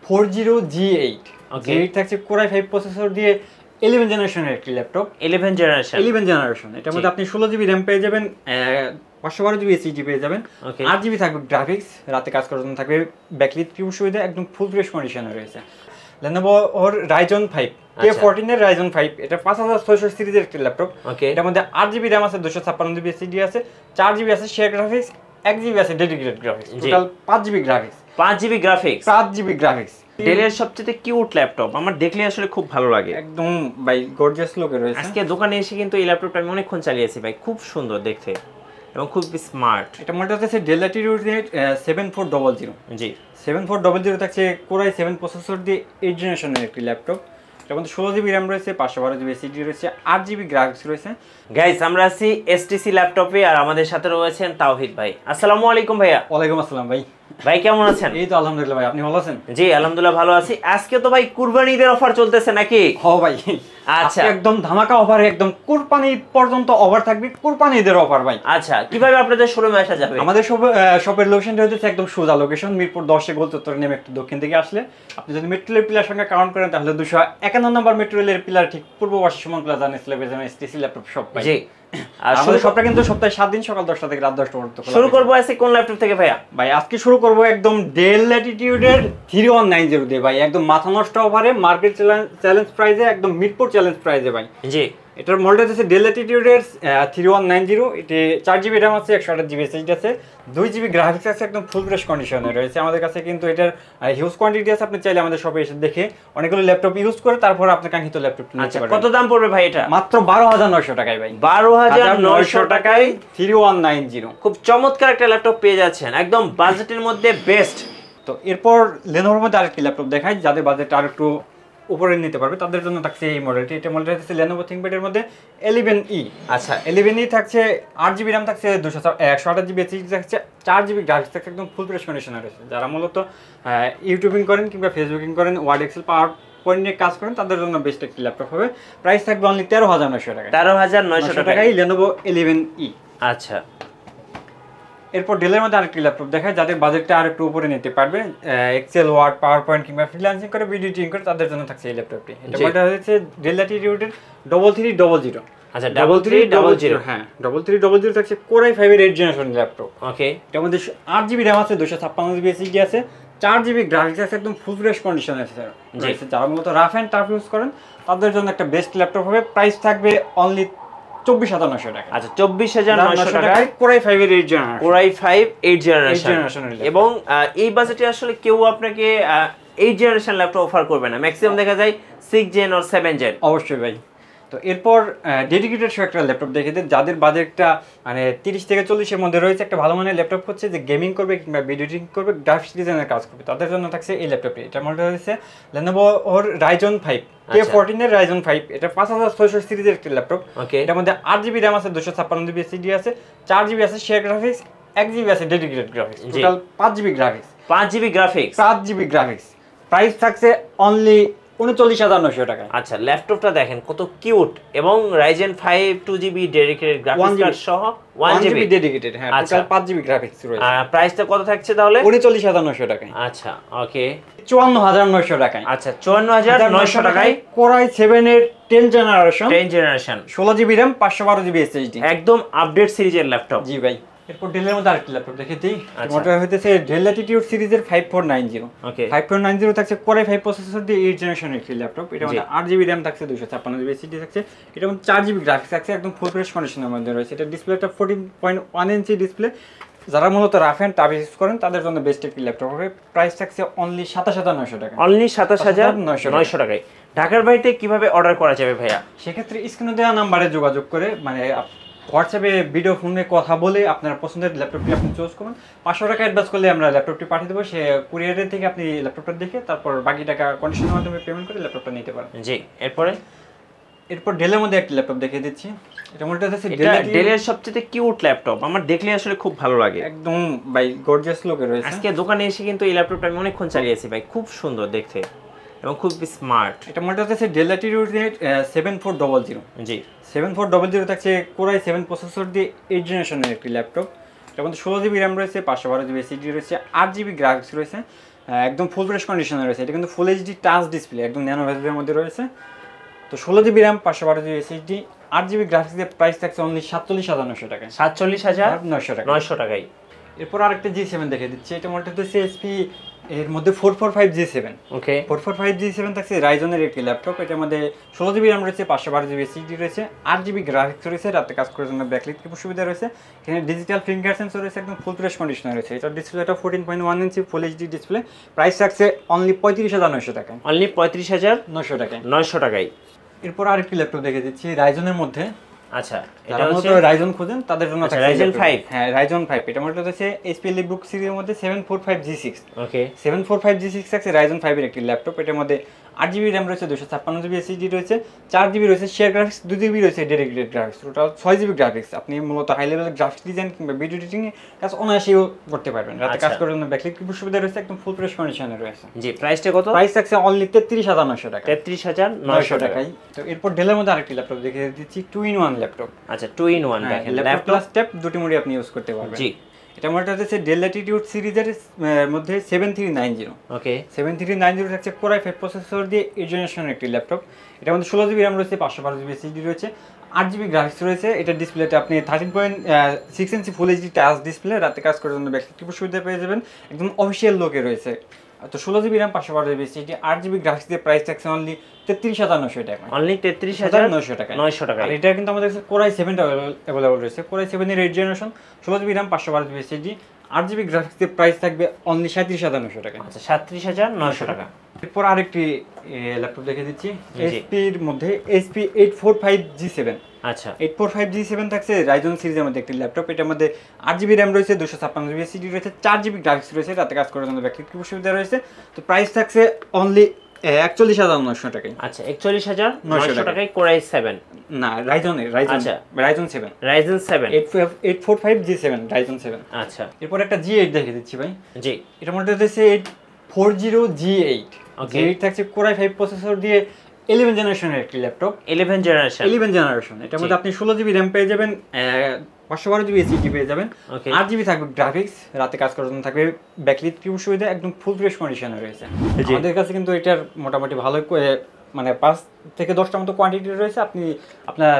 40G8 G8 থাকছে core i5 processor দিয়ে 11 জেনারেশনের একটি ল্যাপটপ। 11 জেনারেশন। এটার মধ্যে আপনি 16GB RAM পেয়ে যাবেন, 512GB SSD পেয়ে যাবেন, 8GB থাকবে গ্রাফিক্স, রাতে কাজ করার জন্য থাকবে ব্যাকলিট কিউ সুবিধা, একদম ফুল ফ্রেশ কন্ডিশনে রয়েছে। Lenovo ওর Ryzen 5 K14 এর Ryzen 5, এটা 5600 সিরিজের একটি ল্যাপটপ। এটার মধ্যে 8GB RAM আছে, 256GB SSD আছে, 4GB আছে শেয়ার গ্রাফিক্স, 1GB আছে dedicated graphics, total 5GB graphics. 5GB graphics. ডেলের সবচেয়ে কিউট ল্যাপটপ, আমার দেখলে আসলে খুব ভালো লাগে, একদম ভাই গর্জিয়াস লুকে রয়েছে। আজকে দোকানে এসে কিন্তু এই ল্যাপটপটা আমি অনেকক্ষণ চালিয়েছি ভাই, খুব সুন্দর দেখতে এবং খুব স্মার্ট। এটা মডেল হচ্ছে Dell Latitude 7400। জি, 7400 থাকছে কোর i7 প্রসেসর দিয়ে 8 জেনারেশনের একটি ল্যাপটপ। এর মধ্যে 16GB RAM রয়েছে, 512GB SSD রয়েছে, 8GB গ্রাফিক্স রয়েছে। গাইস আমরা আছি এসটিসি ল্যাপটপে, আর আমাদের সাথে রয়েছেন তাওহিদ ভাই। আসসালামু আলাইকুম ভাইয়া। ওয়ালাইকুম আসসালাম ভাই। ভাই কেমন আছেন? এই তো আলহামদুলিল্লাহ ভাই, আপনি ভালো আছেন? জি আলহামদুলিল্লাহ ভালো আছি। আজকে তো ভাই কুরবানি ঈদের অফার চলতেছে নাকি? হ্যাঁ ভাই, আচ্ছা একদম ধামাকা অফার, একদম কুরবানি পর্যন্ত অফার থাকবে, কুরবানি ঈদের অফার ভাই। আচ্ছা, কিভাবে আপনাদের শোরুমে আসা যাবে? আমাদের শপের লোকেশনটা হচ্ছে একদম সোজা লোকেশন, মিরপুর 10 গোল চত্বর নেমে একটু দক্ষিণ দিকে আসলে আপনি যদি মেট্রো রেল পিলার সঙ্গে কাউন্ট করেন তাহলে 251 নম্বর মেট্রো রেলের পিলার ঠিক পূর্ব পাশে Suman plaza STC laptop shop ভাই। জি, আর আমাদের শপটা কিন্তু সপ্তাহে 7 দিন সকাল 10টা থেকে রাত 10টা পর্যন্ত খোলা। শুরু করব আজকে কোন ল্যাপটপ থেকে ভাইয়া? ভাই আজকে শুরু করব একদম Dell Latitude এর 3190 দিয়ে ভাই, একদম মাথা নষ্ট অফারে, মার্কেট চ্যালেঞ্জ প্রাইসে, একদম মিরপুর চ্যালেঞ্জ প্রাইসে ভাই। জি, এটার মডেল হচ্ছে Dell Latitude এর 3190। এতে 4GB RAM আছে, 128GB SSD আছে, 2GB গ্রাফিক্স আছে, একদম ফুল ফ্রেশ কন্ডিশনে রয়েছে। আমাদের কাছে কিন্তু এটার হিউজ কোয়ান্টিটি আছে, আপনি চাইলে আমাদের শপে এসে দেখে অনেকগুলো ল্যাপটপ ইউজ করে তারপর আপনার কাঙ্ক্ষিত ল্যাপটপ নিতে পারবেন। কত দাম পড়বে ভাই এটা? মাত্র 12900 টাকায় ভাই। 12900 টাকায় 3190। খুব চমৎকার একটা ল্যাপটপ পেয়ে যাচ্ছেন, একদম বাজেটের মধ্যে বেস্ট। তো এরপর Lenovoর মধ্যে আরেকটি ল্যাপটপ দেখাই, যাদের বাজেট আর একটু উপরে নিতে পারবে তাদের জন্য থাকছে এই মডেলটি। এটা মডেলটা হচ্ছে Lenovo ThinkPad এর মধ্যে 11E। আচ্ছা, 11E থাকছে, 8GB RAM থাকছে, 128GB SSD থাকছে, 4GB গ্রাফিক্স থাকছে, একদম ফুল ফ্রেশ কন্ডিশনে রয়েছে। যারা মূলত ইউটিউবিং করেন কিংবা ফেসবুকিং করেন, ওয়ার্ড এক্সেল পাওয়ার পয়েন্ট নিয়ে কাজ করেন, তাদের জন্য বেস্ট একটি ল্যাপটপ হবে। প্রাইস থাকবে অনলি 13900 টাকা। 13900 টাকায় Lenovo 11E। আচ্ছা, এরপর ডেলের মধ্যে আরেকটি ল্যাপটপ দেখায়, যাদের বাজেটটা আর একটু উপরে নিতে পারবে, এক্সেল, ওয়ার্ড, পাওয়ার পয়েন্ট কিংবা ফ্রিল্যান্সিং করে ভিডিও এডিটিং করে, তাদের জন্য থাকছে এই ল্যাপটপটি। এটা মডেল হচ্ছে Dell Latitude 3300। আচ্ছা, 3300। হ্যাঁ, 3300 থাকছে কোর i5 এর 8 জেনারেশন ল্যাপটপ। ওকে, এটার মধ্যে 8GB RAM আছে, 256GB SSD আছে, 4GB গ্রাফিক্স আছে, একদম ফুল ফ্রেশ কন্ডিশনে আছে। যারা মূলত রাফ এন্ড টাফ ইউজ করেন তাদের জন্য একটা বেস্ট ল্যাপটপ হবে। প্রাইস থাকবে অনলি 24700 টাকা। আচ্ছা, 24900 টাকায় কোর i5 এর 8 জেনারেশন। Core i5 8 generation. এবং এই বাজেটে আসলে কেউ আপনাকে 8 জেনারেশন ল্যাপটপ অফার করবে না, ম্যাক্সিমাম দেখা যায় 6 জেন আর 7 জেন। অবশ্যই ভাই। তো এরপর ডেডিকেটেড একটা ল্যাপটপ দেখে দিন, যাদের বাজেটটা মানে 30 থেকে 40 এর মধ্যে রয়েছে, একটা ভালো মানের ল্যাপটপ হচ্ছে যে গেমিং করবে কিংবা ভিডিও এডিটিং করবে, গ্রাফিক্স ডিজাইনের কাজ করবে, তাদের জন্য থাকছে এই ল্যাপটপটি। এটা মডেল হচ্ছে Lenovo ওর Ryzen 5 K14 এর Ryzen 5। এটা 5600 সিরিজের একটি ল্যাপটপ। এটার মধ্যে 8GB RAM আছে, 256GB SSD আছে, 4GB আছে শেয়ার গ্রাফিক্স, 1GB আছে dedicated graphics, total 5GB graphics. 5GB graphics. Price থাকছে অনলি 39900 টাকা। আচ্ছা, ল্যাপটপটা দেখেন কত কিউট, এবং Ryzen 5 2GB dedicated graphics card সহ 1GB ডেডিকেটেড। হ্যাঁ, টোটাল 5GB গ্রাফিক্স রয়েছে। প্রাইসটা কত থাকছে তাহলে? 39900 টাকায়। আচ্ছা, ওকে, 54900 টাকায়। আচ্ছা, 54900 টাকায় কোর i7 এর 10 generation 16GB RAM 512GB SSD, একদম আপডেট সিরিজের ল্যাপটপ। জি ভাই। এরপর ডেলের মধ্যে আরেকটি ল্যাপটপ দেখেছি, মডেল হইতেছে Dell Latitude সিরিজের 5490। ওকে, 5490 থাকছে কোর i5 প্রসেসর দিয়ে 8 জেনারেশনের একটি ল্যাপটপ। এটা মধ্যে 8GB RAM থাকছে, 256GB SSD থাকছে, এটা মধ্যে 4GB গ্রাফিক্স থাকছে, একদম ফুল ফ্রেশ কন্ডিশনের মধ্যে রয়েছে। এটা ডিসপ্লেটা 14.1 ইঞ্চি ডিসপ্লে। যারা মূলত রাফ এন্ড টাফ ইউজ করেন তাদের জন্য বেস্ট একটি ল্যাপটপ হবে। প্রাইস থাকছে অনলি 27900 টাকা। অনলি 27900 টাকায়। ঢাকার বাইরে কিভাবে অর্ডার করা যাবে ভাইয়া? সেক্ষেত্রে স্ক্রিনে দেওয়া নাম্বারে যোগাযোগ করে, মানে হোয়াটসঅ্যাপে ভিডিও ফোনে কথা বলে আপনার পছন্দের ল্যাপটপটি আপনি চুজ করুন। 500 টাকা অ্যাডভান্স করলে আমরা ল্যাপটপটি পাঠিয়ে দেবো, সে কুরিয়ারের থেকে আপনি ল্যাপটপটা দেখে তারপর বাকি টাকা কন্ডিশনের মাধ্যমে পেমেন্ট করে ল্যাপটপটা নিতে পারেন। জি, এরপর ডেলের মধ্যে একটা ল্যাপটপ দেখিয়ে দিচ্ছি। এটা মডেলটা হচ্ছে ডেলের সবচেয়ে কিউট ল্যাপটপ, আমার দেখলে আসলে খুব ভালো লাগে, একদম ভাই গর্জিয়াস লুকে রয়েছে। আজকে দোকানে এসে কিন্তু এই ল্যাপটপটা আমি অনেকক্ষণ চালিয়েছি ভাই, খুব সুন্দর দেখতে এবং খুব স্মার্ট। এটা মডেলটা হচ্ছে Dell Latitude 7400। জি, 7400 থাকছে কোর i7 প্রসেসর দিয়ে 8 জেনারেশনের একটি ল্যাপটপ। এটার মধ্যে 16GB RAM রয়েছে, 512GB SSD রয়েছে, 8GB গ্রাফিক্স রয়েছে, একদম ফুল ফ্রেশ কন্ডিশনে রয়েছে। এটা কিন্তু ফুল এইচডি টাচ ডিসপ্লে, একদম ন্যানো ভ্যালভের মধ্যে রয়েছে। তো 16GB RAM 512GB SSD 8GB graphics দিয়ে প্রাইস থাকছে অনলি 47,900 টাকায়। 47,900 টাকা 900 টাকায়। এরপর আরেকটা G7 দেখে দিচ্ছি। এটা মডেলটা হচ্ছে HP এর মধ্যে 445 G7। ওকে 445 G7 থাকছে রাইজনের একটি ল্যাপটপ। এটার মধ্যে 16GB র্যাম রয়েছে, 512GB SSD রয়েছে, 8GB গ্রাফিক্স রয়েছে, রাতে কাজ করার জন্য ব্যাকলাইট কিবোর্ড সুবিধা রয়েছে। এখানে ডিজিটাল ফিঙ্গার সেন্সর রয়েছে, একদম ফুল ফ্রেশ কন্ডিশনে রয়েছে। এটার ডিসপ্লেটা 14.1 ইঞ্চি ফুল এইচডি ডিসপ্লে। প্রাইস থাকছে অনলি 35,900 টাকায়। অনলি 35,900 টাকায় 900 টাকায়। এরপর আরেকটি ল্যাপটপ দেখে দিচ্ছি রাইজনের মধ্যে। আচ্ছা এটা হচ্ছে রাইজন খুঁজেন তাদের জন্য থাকছে রাইজন 5। হ্যাঁ রাইজন 5। এটা মডেল হচ্ছে HP EliteBook সিরিজের মধ্যে 745 G6। ওকে 745 G6 থাকছে রাইজন 5 এর একটি ল্যাপটপ। এটার মধ্যে 8GB র্যাম রয়েছে, 256GB SSD রয়েছে, 4GB রয়েছে শেয়ার গ্রাফিক্স, 2GB রয়েছে dedicated graphics, total 6GB graphics. আপনি মূলত হাই লেভেলের গ্রাফিক্স ডিজাইন কিংবা ভিডিও এডিটিং এ কাজ অনায়াসেও করতে পারবেন। রাতে কাজ করার জন্য ব্যাকলাইট কিবোর্ড সুবিধা রয়েছে, একদম ফুল ফ্রেশ কন্ডিশনে রয়েছে। জি প্রাইসটা কত? প্রাইস থাকছে অনলি 33,900 টাকা। 33,900 টাকায়। তো এরপর ডেলের মধ্যে আরেকটি ল্যাপটপ দেখে দিচ্ছি, 2-in-1 ল্যাপটপ। আচ্ছা 2-in-1 দেখেন ল্যাপটপ প্লাস ট্যাব দুটি মোডে আপনি ইউজ করতে পারবেন। জি এটা মডেলটা হচ্ছে ডেল ল্যাটিটিউড সিরিজের মধ্যে 7390। ওকে 7390 থাকছে Core i5 প্রসেসর দিয়ে 8 জেনারেশনের একটি ল্যাপটপ। এটার মধ্যে 16GB র্যাম রয়েছে, 512GB SSD রয়েছে, 8GB গ্রাফিক্স রয়েছে। এটা ডিসপ্লেতে আপনি 13.6 ইঞ্চি ফুল এইচডি টাচ ডিসপ্লে, রাতে কাজ করার জন্য ব্যাকলাইট কিবোর্ড সুবিধা পেয়ে যাবেন, একদম অফিসিয়াল লুকে রয়েছে। তো 16GB RAM 512GB SSD 8GB graphics দিয়ে প্রাইস থাকছে অনলি 33,900 টাকা। অনলি 33,900 টাকা 900 টাকা। আর এটা কিন্তু আমাদের কাছে Core i7 টা अवेलेबल রয়েছে। Core i7 এর 8 generation, 16GB RAM 512GB SSD 8GB graphics দিয়ে প্রাইস থাকবে অনলি 37,900 টাকা। আচ্ছা 37,900 টাকা। এরপর আরেকটি ল্যাপটপ দেখে দিচ্ছি HP এর মধ্যে HP 845 G7। আচ্ছা 845 G7 থাকছে রাইজন সিরিজের মধ্যে একটি ল্যাপটপ। এটার মধ্যে 8GB র্যাম রয়েছে, 256GB SSD রয়েছে, 4GB গ্রাফিক্স রয়েছে, রাতে কাজ করার জন্য ব্যাকলাইট কিবোর্ড সুবিধা রয়েছে। তো প্রাইস থাকছে অনলি 41,900 টাকায়। আচ্ছা 41,900 টাকায় Core i7 না রাইজনের আচ্ছা রাইজন 7 রাইজন 7 845 G7 রাইজন 7। আচ্ছা এরপর একটা G8 দেখে দিচ্ছি ভাই। জি এটা মডেল হচ্ছে 840 G8। G8 থাকছে Core i5 প্রসেসর দিয়ে 11 জেনারেশনের একটি ল্যাপটপ। 11 জেনারেশন। এটার মধ্যে আপনি 16GB র্যাম পেয়ে যাবেন, 512GB SSD পেয়ে যাবেন, 8GB থাকবে গ্রাফিক্স, রাতে কাজ করার জন্য থাকবে ব্যাকলাইট কিবোর্ড সুবিধা, একদম ফুল ফ্রেশ কন্ডিশনে রয়েছে। আমাদের কাছে কিন্তু এটার মোটামুটি ভালো মানে 5 থেকে 10টার মতো কোয়ান্টিটি রয়েছে। আপনি আপনার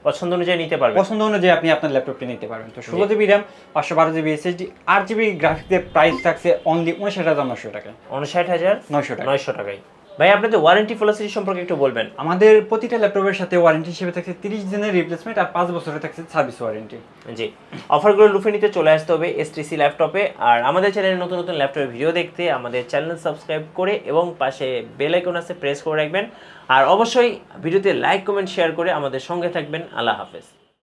পছন্দ অনুযায়ী নিতে পারবেন, পছন্দ অনুযায়ী আপনি আপনার ল্যাপটপটি নিতে পারবেন। তো 16GB RAM 512GB SSD 8GB graphics দিয়ে প্রাইস থাকছে অনলি 59,900 টাকা। 59,900 টাকায়। ভাই আপনাদের ওয়ারেন্টি পলিসি সম্পর্কে একটু বলবেন। আমাদের প্রতিটা ল্যাপটপের সাথে ওয়ারেন্টি হিসেবে থাকছে 30 দিনের রিপ্লেসমেন্ট আর 5 বছরের থাকছে সার্ভিস ওয়ারেন্টি। জি অফারগুলো লুফে নিতে চলে আসতে হবে এসটিসি ল্যাপটপে। আর আমাদের চ্যানেলে নতুন নতুন ল্যাপটপের ভিডিও দেখতে আমাদের চ্যানেল সাবস্ক্রাইব করে এবং পাশে বেল আইকন আছে প্রেস করে রাখবেন। আর অবশ্যই ভিডিওতে লাইক কমেন্ট শেয়ার করে আমাদের সঙ্গে থাকবেন। আল্লাহ হাফেজ।